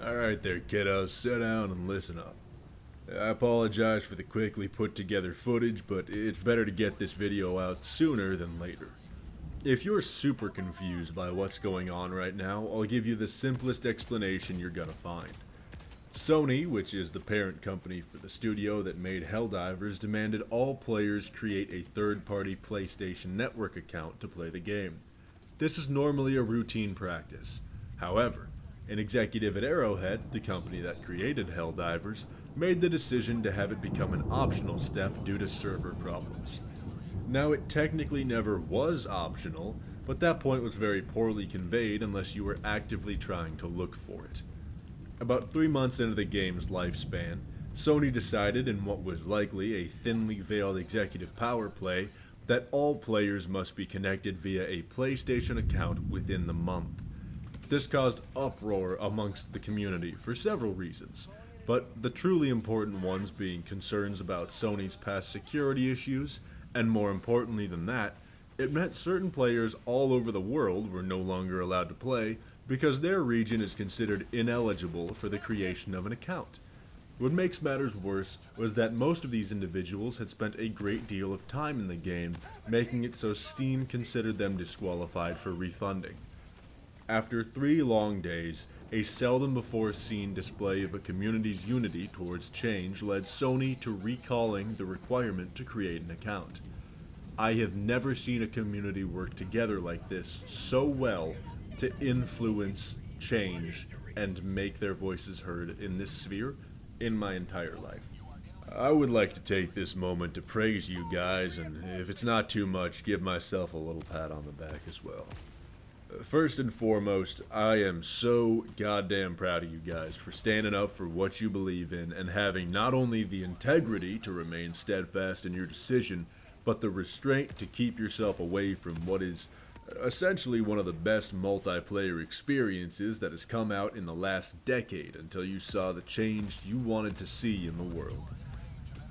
Alright there, kiddos, sit down and listen up. I apologize for the quickly put together footage, but it's better to get this video out sooner than later. If you're super confused by what's going on right now, I'll give you the simplest explanation you're gonna find. Sony, which is the parent company for the studio that made Helldivers, demanded all players create a third-party PlayStation Network account to play the game. This is normally a routine practice. However, an executive at Arrowhead, the company that created Helldivers, made the decision to have it become an optional step due to server problems. Now, it technically never was optional, but that point was very poorly conveyed unless you were actively trying to look for it. About 3 months into the game's lifespan, Sony decided, in what was likely a thinly veiled executive power play, that all players must be connected via a PlayStation account within the month. This caused uproar amongst the community for several reasons, but the truly important ones being concerns about Sony's past security issues, and more importantly than that, it meant certain players all over the world were no longer allowed to play because their region is considered ineligible for the creation of an account. What makes matters worse was that most of these individuals had spent a great deal of time in the game, making it so Steam considered them disqualified for refunding. After 3 long days, a seldom before seen display of a community's unity towards change led Sony to recalling the requirement to create an account. I have never seen a community work together like this so well to influence change and make their voices heard in this sphere in my entire life. I would like to take this moment to praise you guys, and if it's not too much, give myself a little pat on the back as well. First and foremost, I am so goddamn proud of you guys for standing up for what you believe in and having not only the integrity to remain steadfast in your decision, but the restraint to keep yourself away from what is essentially one of the best multiplayer experiences that has come out in the last decade until you saw the change you wanted to see in the world.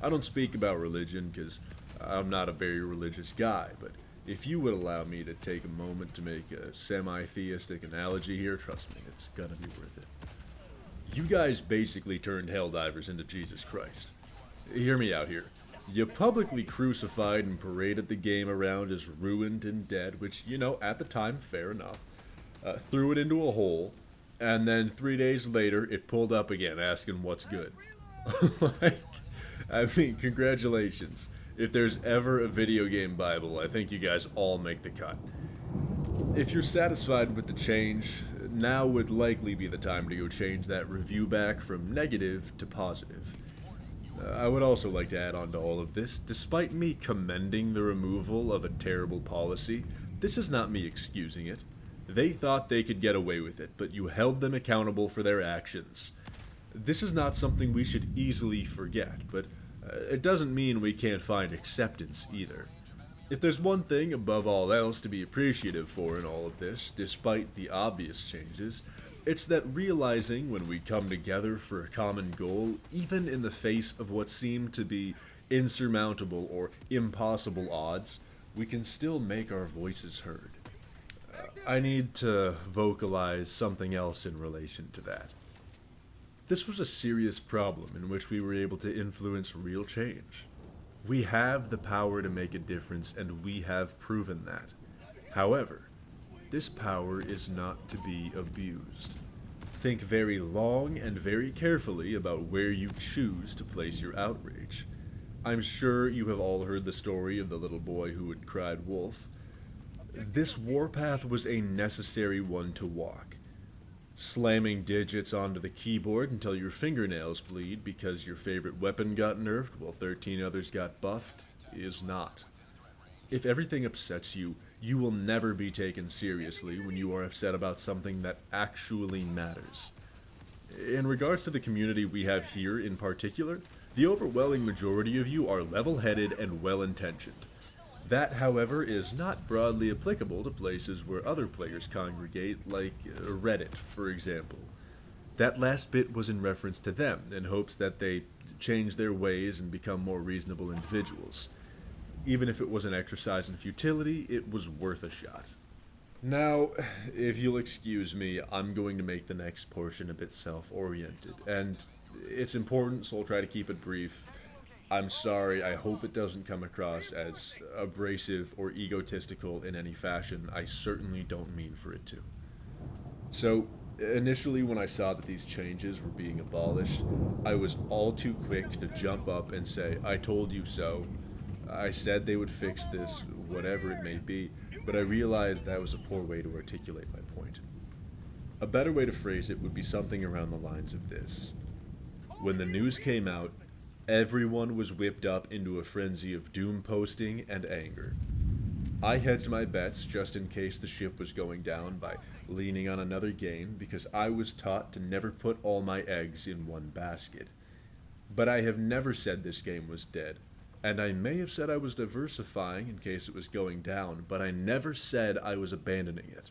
I don't speak about religion because I'm not a very religious guy, but if you would allow me to take a moment to make a semi-theistic analogy here, trust me, it's gonna be worth it. You guys basically turned Helldivers into Jesus Christ. Hear me out here. You publicly crucified and paraded the game around as ruined and dead, which, at the time, fair enough. Threw it into a hole, and then 3 days later, it pulled up again, asking what's good. Congratulations. If there's ever a video game Bible, I think you guys all make the cut. If you're satisfied with the change, now would likely be the time to go change that review back from negative to positive. I would also like to add on to all of this, despite me commending the removal of a terrible policy, this is not me excusing it. They thought they could get away with it, but you held them accountable for their actions. This is not something we should easily forget, but it doesn't mean we can't find acceptance either. If there's one thing above all else to be appreciative for in all of this, despite the obvious changes, it's that realizing when we come together for a common goal, even in the face of what seem to be insurmountable or impossible odds, we can still make our voices heard. I need to vocalize something else in relation to that. This was a serious problem in which we were able to influence real change. We have the power to make a difference, and we have proven that. However, this power is not to be abused. Think very long and very carefully about where you choose to place your outrage. I'm sure you have all heard the story of the little boy who had cried wolf. This warpath was a necessary one to walk. Slamming digits onto the keyboard until your fingernails bleed because your favorite weapon got nerfed while 13 others got buffed is not. If everything upsets you, you will never be taken seriously when you are upset about something that actually matters. In regards to the community we have here in particular, the overwhelming majority of you are level-headed and well-intentioned. That, however, is not broadly applicable to places where other players congregate, like Reddit, for example. That last bit was in reference to them, in hopes that they change their ways and become more reasonable individuals. Even if it was an exercise in futility, it was worth a shot. Now, if you'll excuse me, I'm going to make the next portion a bit self-oriented, and it's important, so I'll try to keep it brief. I'm sorry, I hope it doesn't come across as abrasive or egotistical in any fashion. I certainly don't mean for it to. So, initially, when I saw that these changes were being abolished, I was all too quick to jump up and say, I told you so. I said they would fix this, whatever it may be, but I realized that was a poor way to articulate my point. A better way to phrase it would be something around the lines of this. When the news came out, everyone was whipped up into a frenzy of doom posting and anger. I hedged my bets just in case the ship was going down by leaning on another game because I was taught to never put all my eggs in one basket. But I have never said this game was dead, and I may have said I was diversifying in case it was going down, but I never said I was abandoning it.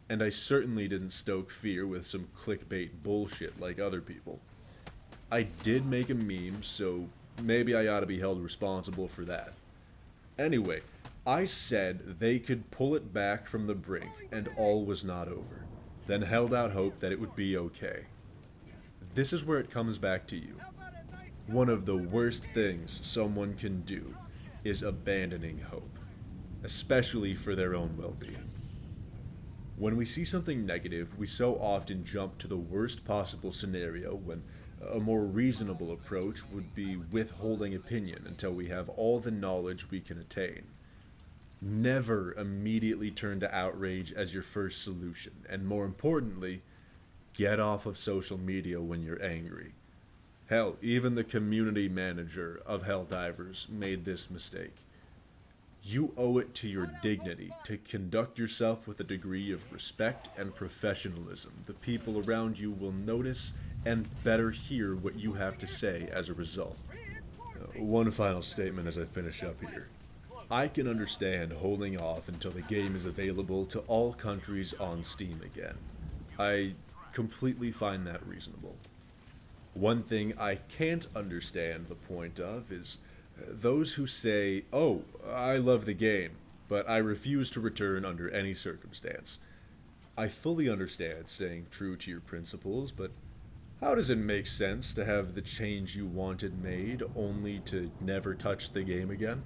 And I certainly didn't stoke fear with some clickbait bullshit like other people. I did make a meme, so maybe I ought to be held responsible for that. Anyway, I said they could pull it back from the brink and all was not over, then held out hope that it would be okay. This is where it comes back to you. One of the worst things someone can do is abandoning hope, especially for their own well-being. When we see something negative, we so often jump to the worst possible scenario when a more reasonable approach would be withholding opinion until we have all the knowledge we can attain. Never immediately turn to outrage as your first solution, and more importantly, get off of social media when you're angry. Hell, even the community manager of Helldivers made this mistake. You owe it to your dignity to conduct yourself with a degree of respect and professionalism. The people around you will notice and better hear what you have to say as a result. One final statement as I finish up here. I can understand holding off until the game is available to all countries on Steam again. I completely find that reasonable. One thing I can't understand the point of is those who say, oh, I love the game, but I refuse to return under any circumstance. I fully understand staying true to your principles, but how does it make sense to have the change you wanted made only to never touch the game again?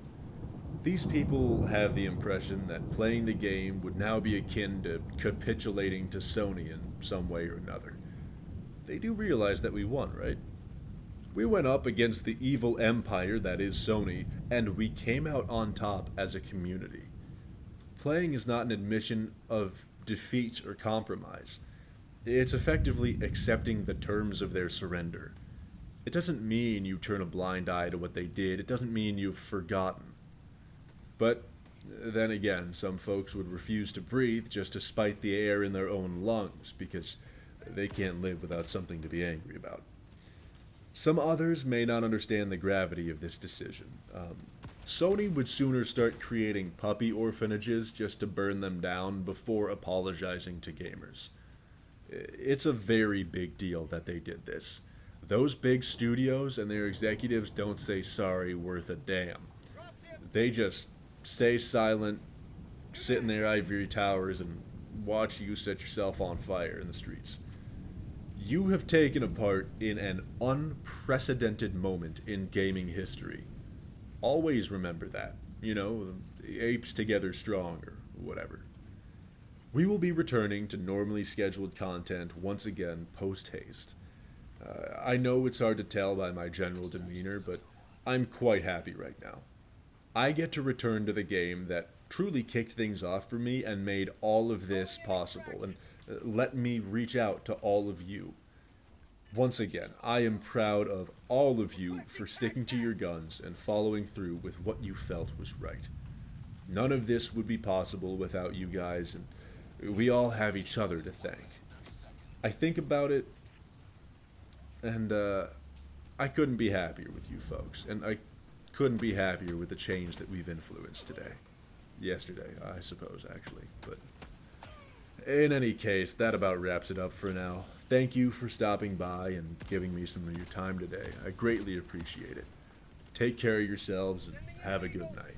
These people have the impression that playing the game would now be akin to capitulating to Sony in some way or another. They do realize that we won, right? We went up against the evil empire that is Sony, and we came out on top as a community. Playing is not an admission of defeat or compromise. It's effectively accepting the terms of their surrender. It doesn't mean you turn a blind eye to what they did. It doesn't mean you've forgotten. But then again, some folks would refuse to breathe just to spite the air in their own lungs because they can't live without something to be angry about. Some others may not understand the gravity of this decision. Sony would sooner start creating puppy orphanages just to burn them down before apologizing to gamers. It's a very big deal that they did this. Those big studios and their executives don't say sorry worth a damn. They just stay silent, sit in their ivory towers, and watch you set yourself on fire in the streets. You have taken a part in an unprecedented moment in gaming history. Always remember that. You know, the apes together strong, or whatever. We will be returning to normally scheduled content once again post-haste. I know it's hard to tell by my general demeanor, but I'm quite happy right now. I get to return to the game that truly kicked things off for me and made all of this possible, and let me reach out to all of you. Once again, I am proud of all of you for sticking to your guns and following through with what you felt was right. None of this would be possible without you guys, and we all have each other to thank. I think about it, and I couldn't be happier with you folks, and I couldn't be happier with the change that we've influenced today. Yesterday, I suppose, actually. But in any case, that about wraps it up for now. Thank you for stopping by and giving me some of your time today. I greatly appreciate it. Take care of yourselves and have a good night.